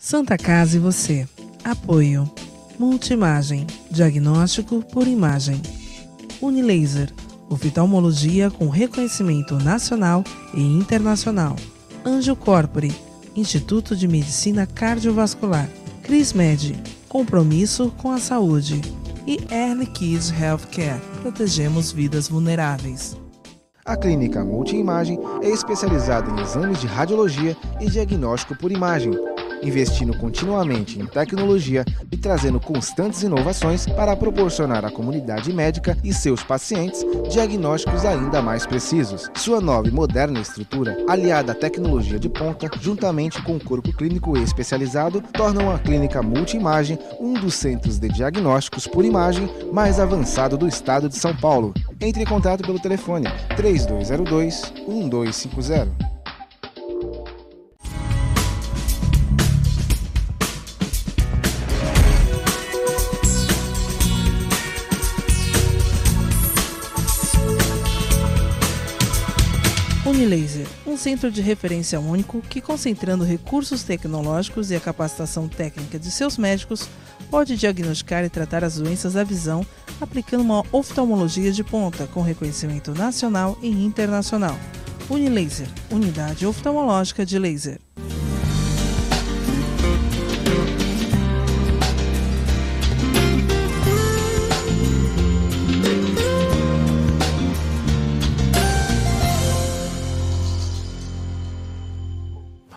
Santa Casa e você. Apoio. Multimagem. Diagnóstico por imagem. Unilaser. Oftalmologia com reconhecimento nacional e internacional. Anjo Corpore. Instituto de Medicina Cardiovascular. CrisMed. Compromisso com a saúde. E Early Kids Healthcare. Protegemos vidas vulneráveis. A Clínica Multimagem é especializada em exames de radiologia e diagnóstico por imagem, investindo continuamente em tecnologia e trazendo constantes inovações para proporcionar à comunidade médica e seus pacientes diagnósticos ainda mais precisos. Sua nova e moderna estrutura, aliada à tecnologia de ponta, juntamente com o corpo clínico especializado, tornam a Clínica Multimagem um dos centros de diagnósticos por imagem mais avançado do estado de São Paulo. Entre em contato pelo telefone 3202-1250. Unilaser, um centro de referência único que, concentrando recursos tecnológicos e a capacitação técnica de seus médicos, pode diagnosticar e tratar as doenças da visão, aplicando uma oftalmologia de ponta com reconhecimento nacional e internacional. Unilaser, unidade oftalmológica de laser.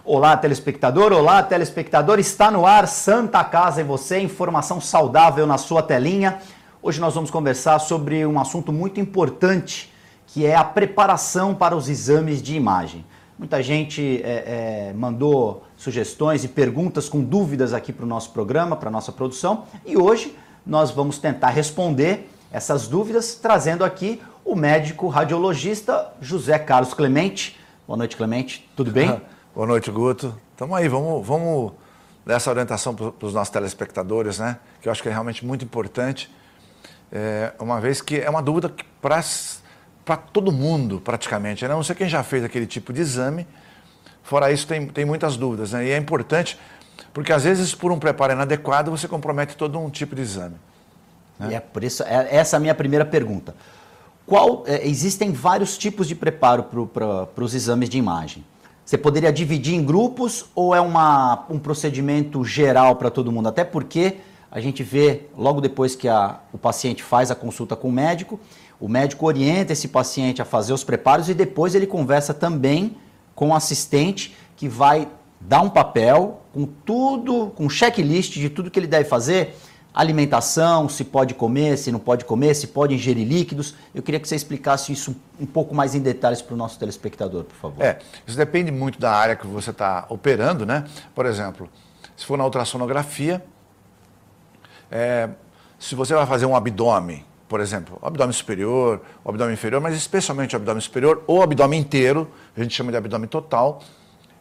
Olá, telespectador! Olá, telespectador! Está no ar Santa Casa e você, informação saudável na sua telinha. Hoje nós vamos conversar sobre um assunto muito importante, que é a preparação para os exames de imagem. Muita gente mandou sugestões e perguntas com dúvidas aqui para o nosso programa, para a nossa produção, e hoje nós vamos tentar responder essas dúvidas, trazendo aqui o médico radiologista José Carlos Clemente. Boa noite, Clemente. Tudo bem? Boa noite, Guto. Estamos aí, vamos dar essa orientação para os nossos telespectadores, né? Que eu acho que é realmente muito importante, uma vez que é uma dúvida para todo mundo, praticamente, né? A não sei quem já fez aquele tipo de exame, fora isso tem muitas dúvidas, né? E é importante, porque às vezes por um preparo inadequado você compromete todo um tipo de exame, né? E é por isso, essa é a minha primeira pergunta. Existem vários tipos de preparo para os exames de imagem. Você poderia dividir em grupos ou é um procedimento geral para todo mundo? Até porque a gente vê, logo depois que o paciente faz a consulta com o médico orienta esse paciente a fazer os preparos e depois ele conversa também com o assistente que vai dar um papel com tudo, com um checklist de tudo que ele deve fazer, alimentação, se pode comer, se não pode comer, se pode ingerir líquidos. Eu queria que você explicasse isso um pouco mais em detalhes para o nosso telespectador, por favor. Isso depende muito da área que você está operando, né? Por exemplo, se for na ultrassonografia, se você vai fazer um abdômen, por exemplo, o abdômen superior, o abdômen inferior, mas especialmente o abdômen superior ou o abdômen inteiro, a gente chama de abdômen total,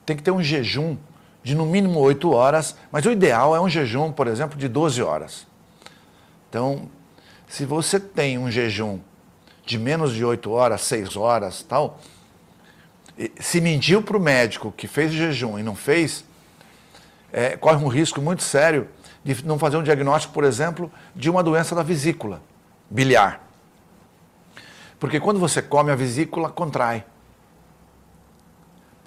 tem que ter um jejum de no mínimo 8 horas, mas o ideal é um jejum, por exemplo, de 12 horas. Então, se você tem um jejum de menos de 8 horas, 6 horas, tal, se mentiu para o médico que fez o jejum e não fez, corre um risco muito sério de não fazer um diagnóstico, por exemplo, de uma doença da vesícula biliar. Porque quando você come, a vesícula contrai.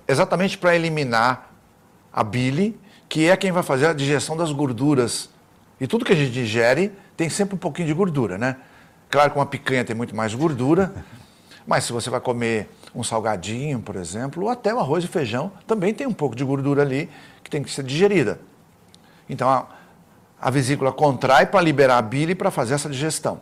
Exatamente para eliminar a bile, que é quem vai fazer a digestão das gorduras. E tudo que a gente digere tem sempre um pouquinho de gordura, né? Claro que uma picanha tem muito mais gordura, mas se você vai comer um salgadinho, por exemplo, ou até o arroz e feijão, também tem um pouco de gordura ali que tem que ser digerida. Então a vesícula contrai para liberar a bile para fazer essa digestão.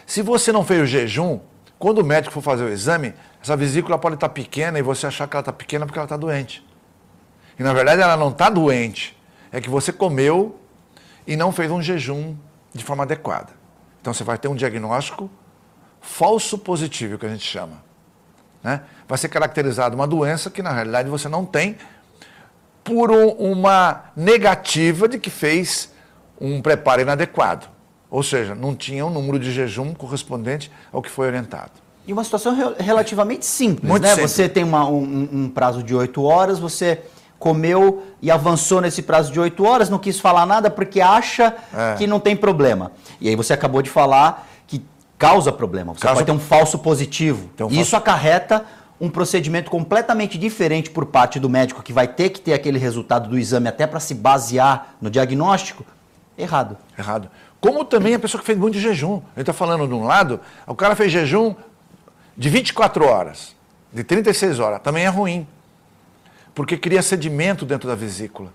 Se você não fez o jejum, quando o médico for fazer o exame, essa vesícula pode estar pequena e você achar que ela está pequena porque ela está doente. E na verdade ela não está doente, é que você comeu e não fez um jejum de forma adequada. Então você vai ter um diagnóstico falso positivo, que a gente chama, né? Vai ser caracterizado uma doença que na realidade você não tem por uma negativa de que fez um preparo inadequado. Ou seja, não tinha um número de jejum correspondente ao que foi orientado. E uma situação relativamente simples, Muito né? simples. Você tem um prazo de 8 horas, você comeu e avançou nesse prazo de 8 horas, não quis falar nada porque acha que não tem problema. E aí você acabou de falar que causa problema. Você pode ter um falso positivo. Isso acarreta um procedimento completamente diferente por parte do médico, que vai ter que ter aquele resultado do exame até para se basear no diagnóstico. Errado. Errado. Como também a pessoa que fez muito jejum. A gente está falando de um lado, o cara fez jejum de 24 horas, de 36 horas. Também é ruim, porque cria sedimento dentro da vesícula.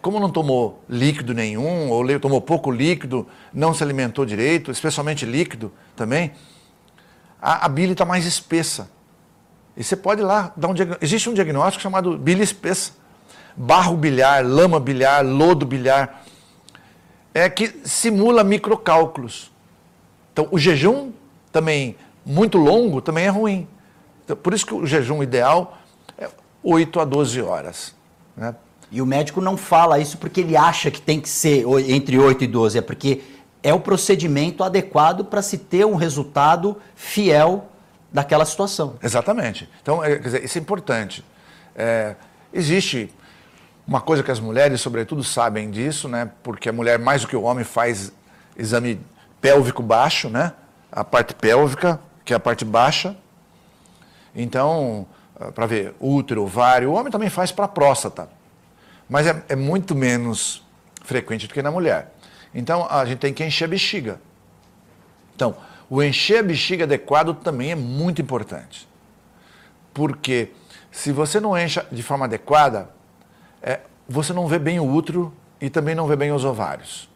Como não tomou líquido nenhum, ou tomou pouco líquido, não se alimentou direito, especialmente líquido também, a bile está mais espessa. E você pode ir lá dar um diagnóstico. Existe um diagnóstico chamado bile espessa. Barro biliar, lama biliar, lodo biliar. Que simula microcálculos. Então, o jejum também, muito longo, também é ruim. Então, por isso que o jejum ideal é 8 a 12 horas. Né? E o médico não fala isso porque ele acha que tem que ser entre 8 e 12. É porque é o procedimento adequado para se ter um resultado fiel daquela situação. Exatamente. Então, quer dizer, isso é importante. Existe uma coisa que as mulheres, sobretudo, sabem disso, né? Porque a mulher, mais do que o homem, faz exame pélvico baixo, né? A parte pélvica, que é a parte baixa. Então, para ver útero, ovário, o homem também faz para a próstata. Mas é muito menos frequente do que na mulher. Então, a gente tem que encher a bexiga. Então, o encher a bexiga adequado também é muito importante. Porque se você não enche de forma adequada, você não vê bem o útero e também não vê bem os ovários.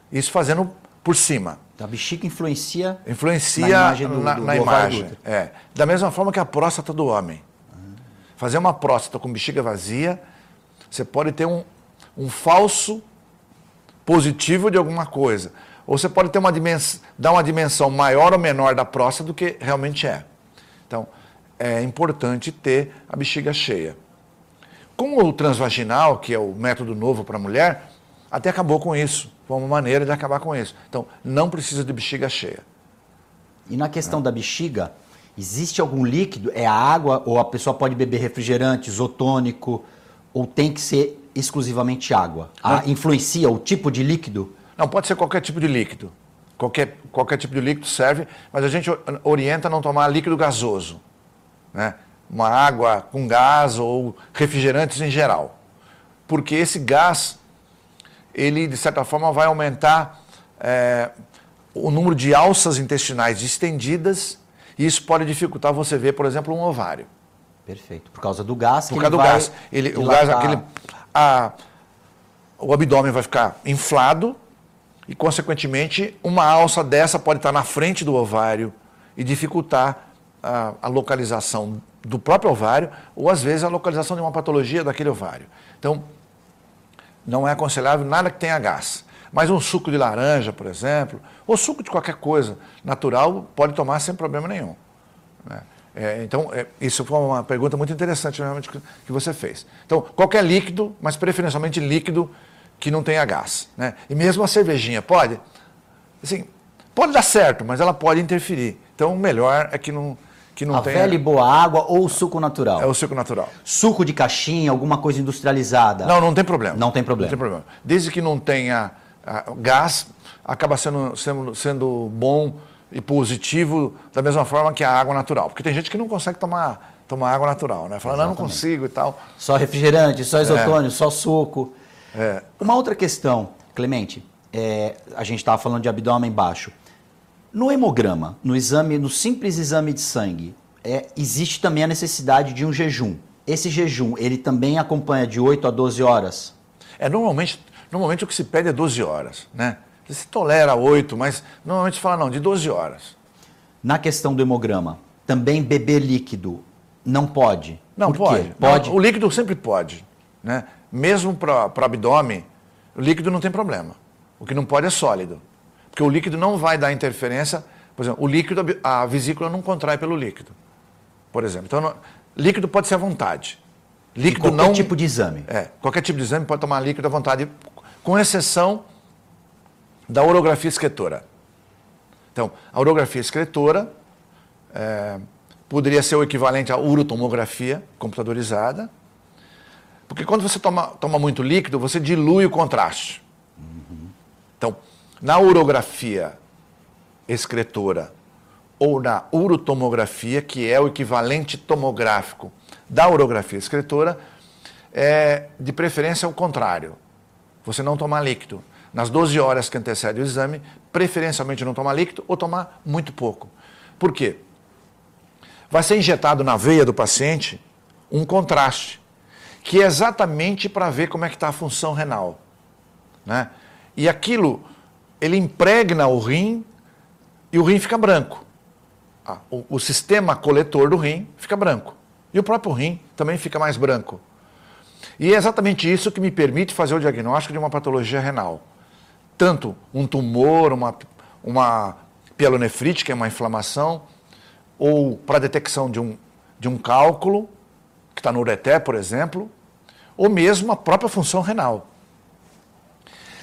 Isso fazendo por cima. Então, a bexiga influencia na imagem. Na imagem. Da mesma forma que a próstata do homem. Fazer uma próstata com bexiga vazia, você pode ter um falso positivo de alguma coisa. Ou você pode ter dar uma dimensão maior ou menor da próstata do que realmente é. Então, é importante ter a bexiga cheia. Com o transvaginal, que é o método novo para a mulher, até acabou com isso. Foi uma maneira de acabar com isso. Então, não precisa de bexiga cheia. E na questão da bexiga, existe algum líquido? É a água ou a pessoa pode beber refrigerante, isotônico, ou tem que ser exclusivamente água? Influencia o tipo de líquido? Não, pode ser qualquer tipo de líquido. Qualquer tipo de líquido serve, mas a gente orienta a não tomar líquido gasoso, né? Uma água com gás ou refrigerantes em geral. Porque esse gás, ele de certa forma vai aumentar o número de alças intestinais distendidas e isso pode dificultar você ver, por exemplo, um ovário. Perfeito. Por causa do gás que Por causa do gás. O gás, o abdômen vai ficar inflado e, consequentemente, uma alça dessa pode estar na frente do ovário e dificultar a localização do próprio ovário ou, às vezes, a localização de uma patologia daquele ovário. Então, não é aconselhável nada que tenha gás. Mas um suco de laranja, por exemplo, ou suco de qualquer coisa natural, pode tomar sem problema nenhum. Né? Então, isso foi uma pergunta muito interessante realmente que você fez. Então, qualquer líquido, mas preferencialmente líquido que não tenha gás. Né? E mesmo a cervejinha, pode? Assim, pode dar certo, mas ela pode interferir. Então, o melhor é que não tenha... velha e boa água ou suco natural? É o suco natural. Suco de caixinha, alguma coisa industrializada? Não tem problema. Não tem problema. Não tem problema. Desde que não tenha gás, acaba sendo bom e positivo da mesma forma que a água natural. Porque tem gente que não consegue tomar água natural, né? Fala, não consigo e tal. Só refrigerante, só isotônico, só suco. Uma outra questão, Clemente, a gente estava falando de abdômen baixo. No hemograma, no simples exame de sangue, existe também a necessidade de um jejum. Esse jejum, ele também acompanha de 8 a 12 horas? Normalmente o que se pede é 12 horas, né? Se tolera 8, mas normalmente se fala não, de 12 horas. Na questão do hemograma, também beber líquido não pode? Não, Por quê? Pode. Não, o líquido sempre pode, né? Mesmo para o abdômen, o líquido não tem problema. O que não pode é sólido. Porque o líquido não vai dar interferência. Por exemplo, o líquido, a vesícula não contrai pelo líquido. Por exemplo. Então, líquido pode ser à vontade. Líquido e qualquer tipo de exame. Qualquer tipo de exame pode tomar líquido à vontade, com exceção da urografia excretora. Então, a urografia excretora poderia ser o equivalente à urotomografia computadorizada. Porque quando você toma muito líquido, você dilui o contraste. Então, na urografia excretora ou na urotomografia, que é o equivalente tomográfico da urografia excretora, de preferência o contrário. Você não tomar líquido. Nas 12 horas que antecedem o exame, preferencialmente não tomar líquido ou tomar muito pouco. Por quê? Vai ser injetado na veia do paciente um contraste, que é exatamente para ver como é que está a função renal, né? E aquilo, ele impregna o rim e o rim fica branco. O sistema coletor do rim fica branco. E o próprio rim também fica mais branco. E é exatamente isso que me permite fazer o diagnóstico de uma patologia renal. Tanto um tumor, uma pielonefrite, que é uma inflamação, ou para detecção de um cálculo, que está no ureter, por exemplo, ou mesmo a própria função renal.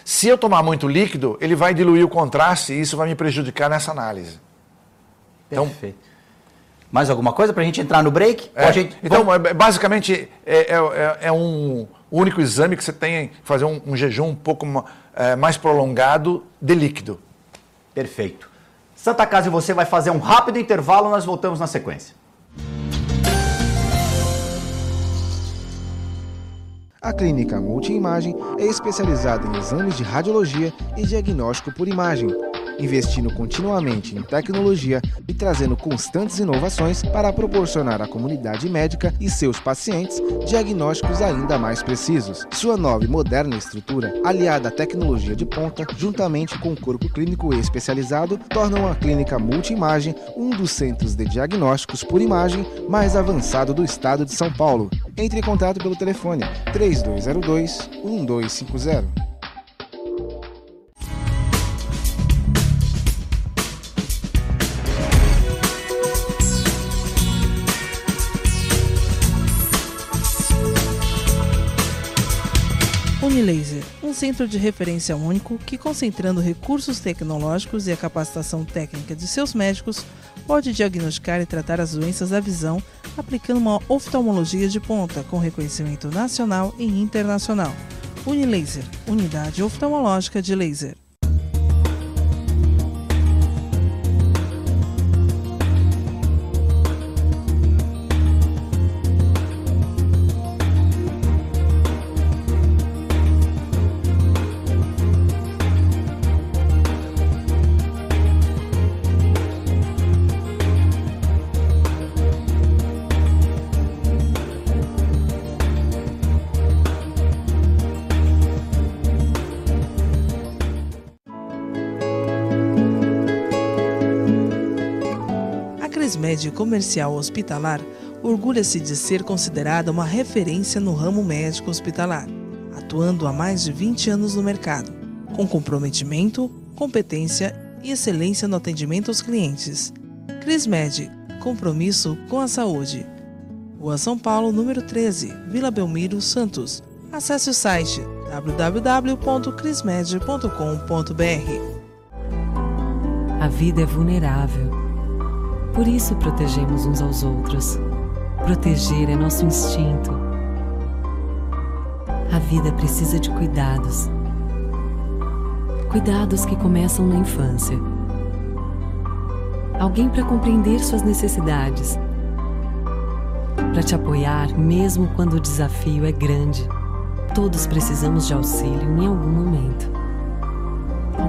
Se eu tomar muito líquido, ele vai diluir o contraste e isso vai me prejudicar nessa análise. Perfeito. Então, mais alguma coisa para a gente entrar no break? Então, basicamente, é um único exame que você tem que fazer um jejum um pouco mais prolongado de líquido. Perfeito. Santa Casa e você vai fazer um rápido intervalo, nós voltamos na sequência. A Clínica Multiimagem é especializada em exames de radiologia e diagnóstico por imagem, investindo continuamente em tecnologia e trazendo constantes inovações para proporcionar à comunidade médica e seus pacientes diagnósticos ainda mais precisos. Sua nova e moderna estrutura, aliada à tecnologia de ponta, juntamente com o corpo clínico especializado, tornam a Clínica Multiimagem um dos centros de diagnósticos por imagem mais avançado do estado de São Paulo. Entre em contato pelo telefone 3202-1250. Unilaser, um centro de referência único que, concentrando recursos tecnológicos e a capacitação técnica de seus médicos, pode diagnosticar e tratar as doenças da visão, aplicando uma oftalmologia de ponta com reconhecimento nacional e internacional. Unilaser, unidade oftalmológica de laser. A Crismed Comercial Hospitalar orgulha-se de ser considerada uma referência no ramo médico hospitalar, atuando há mais de 20 anos no mercado, com comprometimento, competência e excelência no atendimento aos clientes. Crismed, compromisso com a saúde. Rua São Paulo, número 13, Vila Belmiro, Santos. Acesse o site www.crismed.com.br. A vida é vulnerável. Por isso protegemos uns aos outros. Proteger é nosso instinto. A vida precisa de cuidados. Cuidados que começam na infância. Alguém para compreender suas necessidades. Para te apoiar mesmo quando o desafio é grande. Todos precisamos de auxílio em algum momento.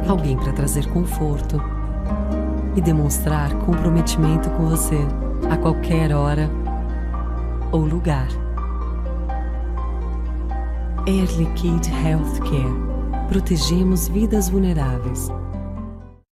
Alguém para trazer conforto e demonstrar comprometimento com você a qualquer hora ou lugar. Air Liquide Healthcare. Protegemos vidas vulneráveis.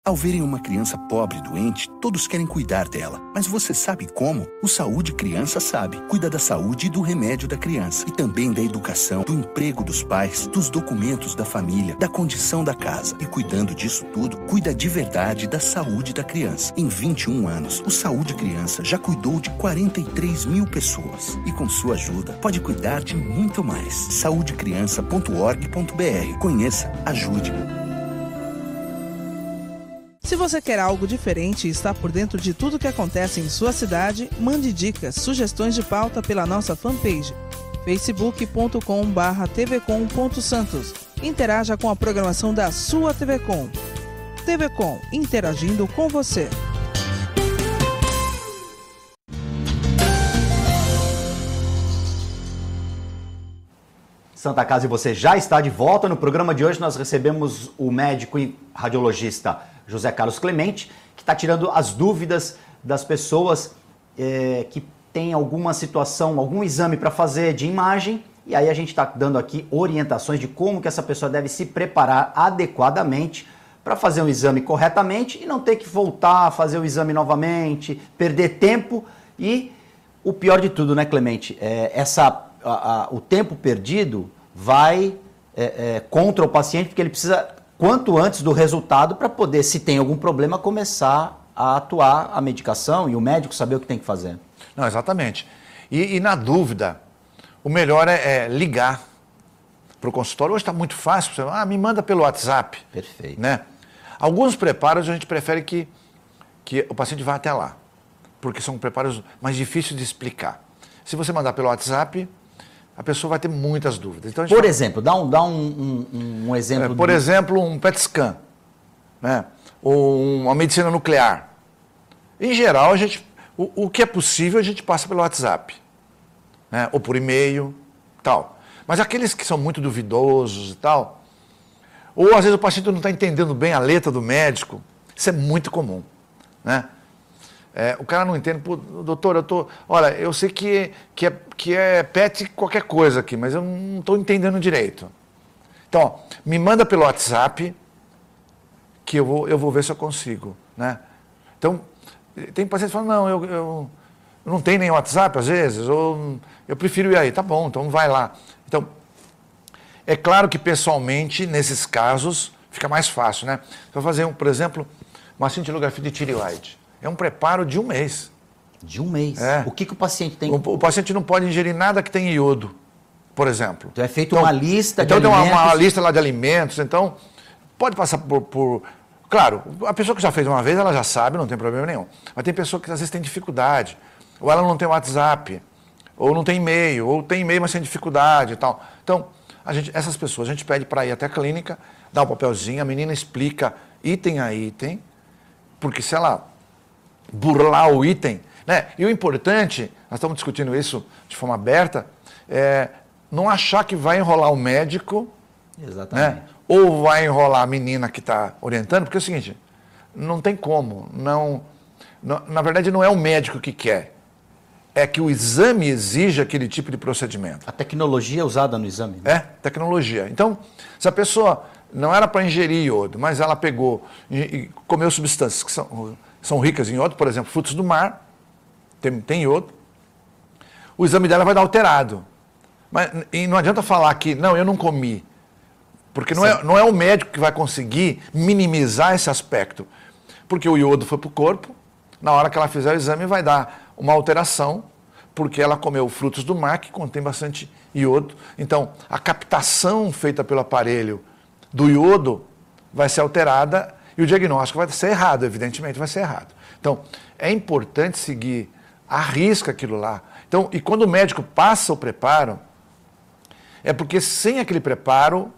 Ao verem uma criança pobre e doente, todos querem cuidar dela. Mas você sabe como? O Saúde Criança sabe. Cuida da saúde e do remédio da criança. E também da educação, do emprego dos pais, dos documentos da família, da condição da casa. E cuidando disso tudo, cuida de verdade da saúde da criança. Em 21 anos, o Saúde Criança já cuidou de 43 mil pessoas. E com sua ajuda, pode cuidar de muito mais. saudecriança.org.br. Conheça, ajude. Se você quer algo diferente e está por dentro de tudo que acontece em sua cidade, mande dicas, sugestões de pauta pela nossa fanpage facebook.com/tvcom.santos. Interaja com a programação da sua TV Com. TV Com, interagindo com você. Santa Casa e você já está de volta. No programa de hoje nós recebemos o médico e radiologista José Carlos Clemente, que está tirando as dúvidas das pessoas que têm alguma situação, algum exame para fazer de imagem. E aí a gente está dando aqui orientações de como que essa pessoa deve se preparar adequadamente para fazer um exame corretamente e não ter que voltar a fazer o exame novamente, perder tempo. E o pior de tudo, né, Clemente? O tempo perdido vai contra o paciente, porque ele precisa, quanto antes do resultado, para poder, se tem algum problema, começar a atuar a medicação e o médico saber o que tem que fazer. Não, exatamente. E na dúvida, o melhor é ligar para o consultório. Hoje está muito fácil, você me manda pelo WhatsApp. Perfeito. Né? Alguns preparos a gente prefere que o paciente vá até lá, porque são preparos mais difíceis de explicar. Se você mandar pelo WhatsApp, a pessoa vai ter muitas dúvidas. Então, por exemplo, dá um exemplo. Por exemplo, um PET scan, né? Ou uma medicina nuclear. Em geral, o que é possível a gente passa pelo WhatsApp, né? Ou por e-mail, tal. Mas aqueles que são muito duvidosos e tal, ou às vezes o paciente não está entendendo bem a letra do médico, isso é muito comum, né? O cara não entende, pô, doutor, olha, eu sei que é PET qualquer coisa aqui, mas eu não estou entendendo direito. Então, ó, me manda pelo WhatsApp que eu vou ver se eu consigo, né? Então, tem pacientes que falam, não, eu não tenho nem WhatsApp às vezes, ou eu prefiro ir aí. Tá bom, então vai lá. Então, é claro que pessoalmente, nesses casos, fica mais fácil, né? Vou fazer, por exemplo, uma cintilografia de tireoide. É um preparo de 1 mês. De 1 mês? É. O que o paciente tem? O paciente não pode ingerir nada que tenha iodo, por exemplo. Então é feita uma lista de alimentos. Então tem uma lista lá de alimentos, então pode passar por... Claro, a pessoa que já fez uma vez, ela já sabe, não tem problema nenhum. Mas tem pessoa que às vezes tem dificuldade, ou ela não tem WhatsApp, ou não tem e-mail, ou tem e-mail, mas tem dificuldade e tal. Então, essas pessoas, a gente pede para ir até a clínica, dá um papelzinho, a menina explica item a item, porque se ela burlar o item, né? E o importante, nós estamos discutindo isso de forma aberta, é não achar que vai enrolar o médico, exatamente, né? Ou vai enrolar a menina que está orientando, porque é o seguinte, não tem como, na verdade não é o médico que quer, é que o exame exige aquele tipo de procedimento. A tecnologia é usada no exame. Né? É, tecnologia. Então, se a pessoa não era para ingerir iodo, mas ela pegou e comeu substâncias que são ricas em iodo, por exemplo, frutos do mar, tem iodo, o exame dela vai dar alterado. E não adianta falar que, não, eu não comi, porque não é o médico que vai conseguir minimizar esse aspecto, porque o iodo foi para o corpo, na hora que ela fizer o exame vai dar uma alteração, porque ela comeu frutos do mar, que contém bastante iodo. Então, a captação feita pelo aparelho do iodo vai ser alterada e o diagnóstico vai ser errado, evidentemente vai ser errado. Então, é importante seguir à risca aquilo lá. Então, e quando o médico passa o preparo, é porque sem aquele preparo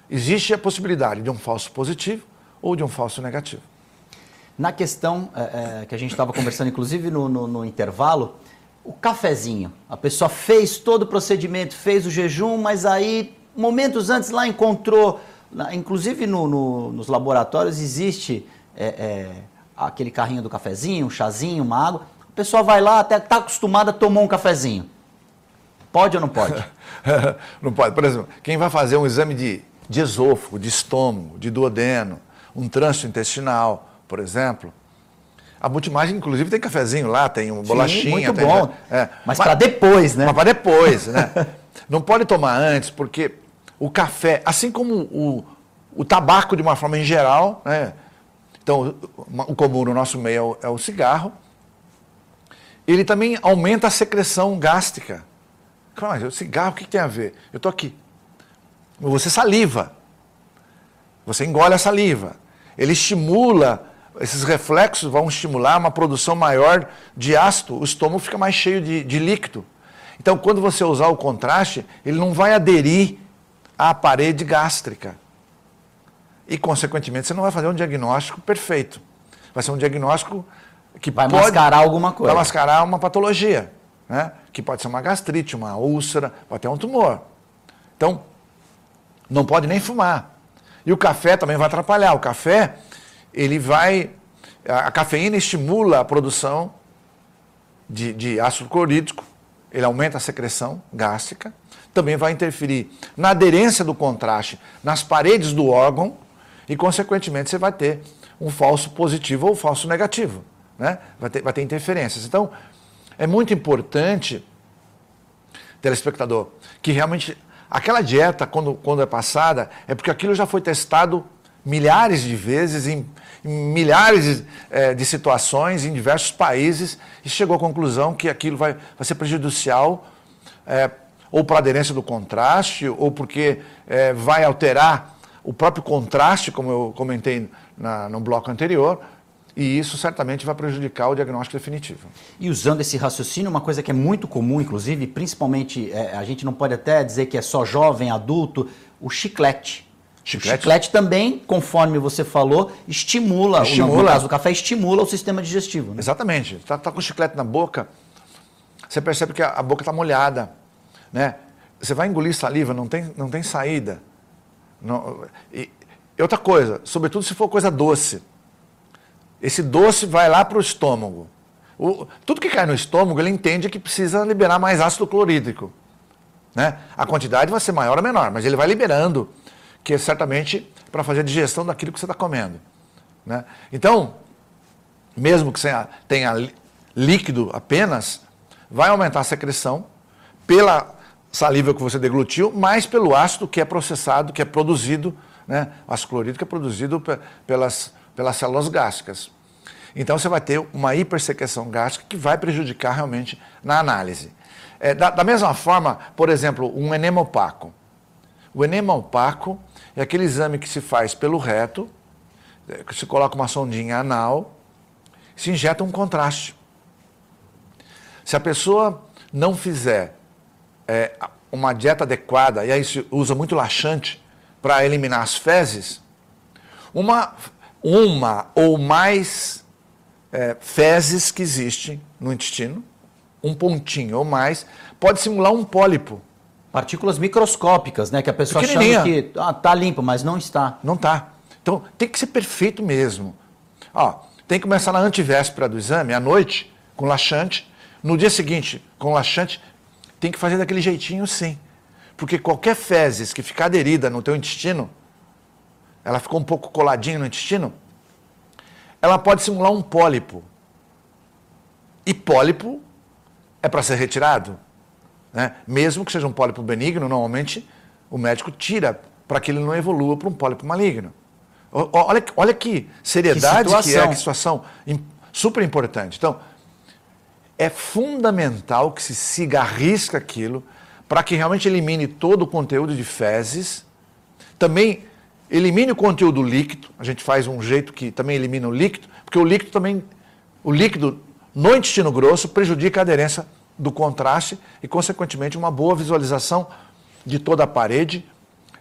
existe a possibilidade de um falso positivo ou de um falso negativo. Na questão que a gente estava conversando, inclusive no intervalo, o cafezinho. A pessoa fez todo o procedimento, fez o jejum, mas aí, momentos antes lá encontrou, inclusive nos laboratórios existe aquele carrinho do cafezinho, um chazinho, uma água. A pessoa vai lá, até está acostumada a tomar um cafezinho. Pode ou não pode? Não pode. Por exemplo, quem vai fazer um exame de esôfago, de estômago, de duodeno, um trânsito intestinal, por exemplo, a Multimagem, inclusive, tem cafezinho lá, tem uma bolachinha. Muito bom. Mas para depois, né? Mas para depois, né? Não pode tomar antes, porque o café, assim como o tabaco de uma forma em geral, né? Então, o comum no nosso meio é o cigarro, ele também aumenta a secreção gástrica. Mas o cigarro, o que tem a ver? Eu estou aqui. Você saliva. Você engole a saliva. Ele estimula, esses reflexos vão estimular uma produção maior de ácido, o estômago fica mais cheio de líquido. Então, quando você usar o contraste, ele não vai aderir à parede gástrica. E, consequentemente, você não vai fazer um diagnóstico perfeito. Vai ser um diagnóstico que vai mascarar alguma coisa. Vai mascarar uma patologia, né? Que pode ser uma gastrite, uma úlcera, ou até um tumor. Então, não pode nem fumar. E o café também vai atrapalhar. O café, a cafeína estimula a produção de ácido clorídrico, ele aumenta a secreção gástrica, também vai interferir na aderência do contraste nas paredes do órgão e, consequentemente, você vai ter um falso positivo ou falso negativo, né? Vai ter interferências. Então, é muito importante, telespectador, que realmente aquela dieta, quando é passada, é porque aquilo já foi testado milhares de vezes, em milhares de situações, em diversos países, e chegou à conclusão que aquilo vai ser prejudicial, ou para a aderência do contraste, ou porque vai alterar o próprio contraste, como eu comentei no bloco anterior, e isso certamente vai prejudicar o diagnóstico definitivo. E usando esse raciocínio, uma coisa que é muito comum, inclusive, principalmente, a gente não pode até dizer que é só jovem, adulto, o chiclete. O chiclete também, conforme você falou, estimula, no caso do café, estimula o sistema digestivo. Né? Exatamente. Tá com o chiclete na boca, você percebe que a boca está molhada, né? Você vai engolir saliva, não tem saída. E outra coisa, sobretudo se for coisa doce. Esse doce vai lá para o estômago. Tudo que cai no estômago, ele entende que precisa liberar mais ácido clorídrico, né? A quantidade vai ser maior ou menor, mas ele vai liberando, que é certamente para fazer a digestão daquilo que você está comendo, né? Então, mesmo que você tenha líquido apenas, vai aumentar a secreção pela saliva que você deglutiu, mais pelo ácido que é processado, que é produzido, né? O ácido clorídrico é produzido pelas células gástricas. Então você vai ter uma hipersecreção gástrica que vai prejudicar realmente na análise. Da mesma forma, por exemplo, um enema opaco. O enema opaco é aquele exame que se faz pelo reto, que se coloca uma sondinha anal, se injeta um contraste. Se a pessoa não fizer uma dieta adequada, e aí se usa muito laxante para eliminar as fezes, uma ou mais fezes que existem no intestino, um pontinho ou mais, pode simular um pólipo. Partículas microscópicas, né? Que a pessoa achando que está limpo, mas não está. Não está. Então, tem que ser perfeito mesmo. Tem que começar na antivéspera do exame, à noite, com laxante. No dia seguinte, com laxante, tem que fazer daquele jeitinho, sim. Porque qualquer fezes que ficar aderida no teu intestino, ela ficou um pouco coladinha no intestino, ela pode simular um pólipo. E pólipo é para ser retirado, né? Mesmo que seja um pólipo benigno, normalmente o médico tira para que ele não evolua para um pólipo maligno. Olha que seriedade que situação super importante. Então, é fundamental que se siga à risca aquilo para que realmente elimine todo o conteúdo de fezes, também elimine o conteúdo líquido, a gente faz um jeito que também elimina o líquido, porque o líquido no intestino grosso prejudica a aderência do contraste e, consequentemente, uma boa visualização de toda a parede.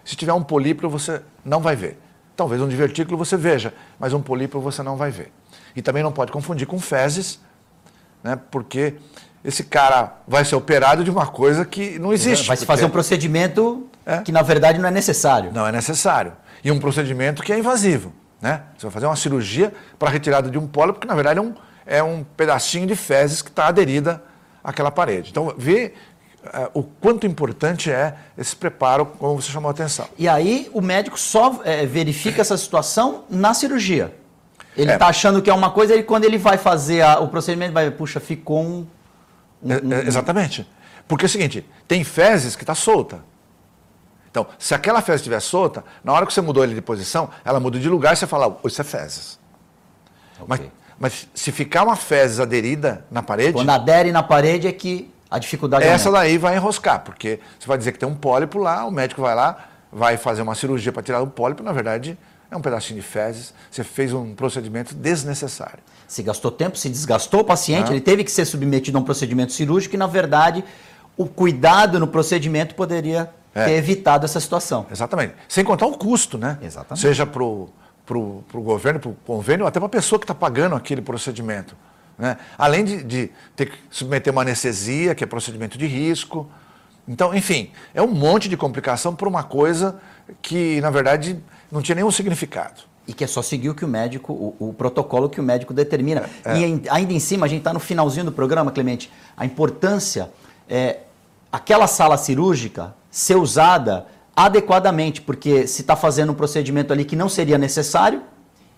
Se tiver um políparo, você não vai ver. Talvez um divertículo você veja, mas um políparo você não vai ver. E também não pode confundir com fezes, né? Porque esse cara vai ser operado de uma coisa que não existe. Vai se fazer um procedimento que, na verdade, não é necessário. Não é necessário. E um procedimento que é invasivo, né? Você vai fazer uma cirurgia para retirada de um pólipo, que, na verdade, é um pedacinho de fezes que está aderida àquela parede. Então, vê o quanto importante é esse preparo, como você chamou a atenção. E aí, o médico só verifica essa situação na cirurgia. Ele está achando que é uma coisa, e quando ele vai fazer o procedimento, puxa, ficou Exatamente. Porque é o seguinte, tem fezes que está solta. Então, se aquela fezes estiver solta, na hora que você mudou ele de posição, ela muda de lugar e você fala, isso é fezes. Okay. Mas se ficar uma fezes aderida na parede... Quando adere na parede é que a dificuldade essa daí vai enroscar, porque você vai dizer que tem um pólipo lá, o médico vai lá, vai fazer uma cirurgia para tirar o pólipo, na verdade é um pedacinho de fezes, você fez um procedimento desnecessário. Se gastou tempo, se desgastou o paciente, ele teve que ser submetido a um procedimento cirúrgico e, na verdade, o cuidado no procedimento poderia ter evitado essa situação. Exatamente. Sem contar o custo, né? Exatamente. Seja para o governo, para o convênio, ou até para a pessoa que está pagando aquele procedimento. Né? Além de ter que submeter uma anestesia, que é procedimento de risco. Então, enfim, é um monte de complicação por uma coisa que, na verdade, não tinha nenhum significado. E que é só seguir o que o médico, o protocolo que o médico determina. E ainda em cima, a gente está no finalzinho do programa, Clemente, a importância é aquela sala cirúrgica ser usada adequadamente, porque se está fazendo um procedimento ali que não seria necessário,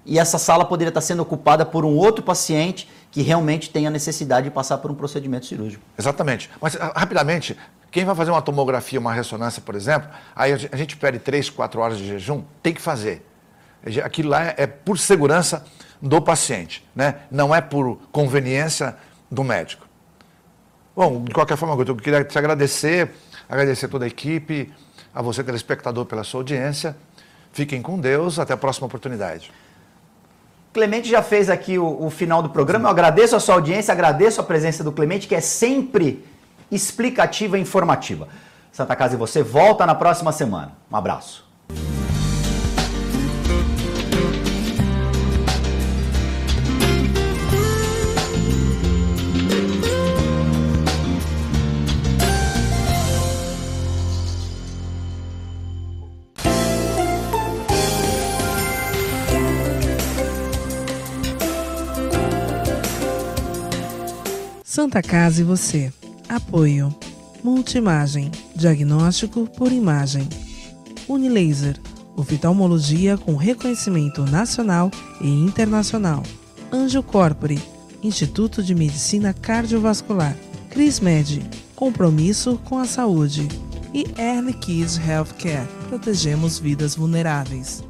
e essa sala poderia estar sendo ocupada por um outro paciente que realmente tem a necessidade de passar por um procedimento cirúrgico. Exatamente. Mas, rapidamente, quem vai fazer uma tomografia, uma ressonância, por exemplo, aí a gente pede 3, 4 horas de jejum, tem que fazer. Aquilo lá é por segurança do paciente, né? Não é por conveniência do médico. Bom, de qualquer forma, eu queria te agradecer toda a equipe, a você, telespectador, pela sua audiência. Fiquem com Deus, até a próxima oportunidade. Clemente já fez aqui o final do programa. Eu agradeço a sua audiência, agradeço a presença do Clemente, que é sempre explicativa e informativa. Santa Casa e você volta na próxima semana. Um abraço. Santa Casa e você. Apoio. Multimagem. Diagnóstico por imagem. Unilaser. Oftalmologia com reconhecimento nacional e internacional. Anjo Corpore. Instituto de Medicina Cardiovascular. CrisMed. Compromisso com a saúde. E Early Kids Healthcare. Protegemos vidas vulneráveis.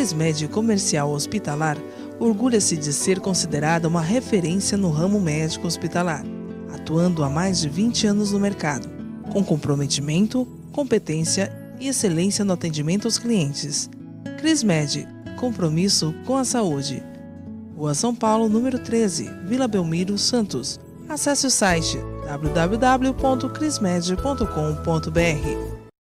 CrisMed Comercial Hospitalar orgulha-se de ser considerada uma referência no ramo médico hospitalar, atuando há mais de 20 anos no mercado, com comprometimento, competência e excelência no atendimento aos clientes. CrisMed, compromisso com a saúde. Rua São Paulo, número 13, Vila Belmiro, Santos. Acesse o site www.crismed.com.br.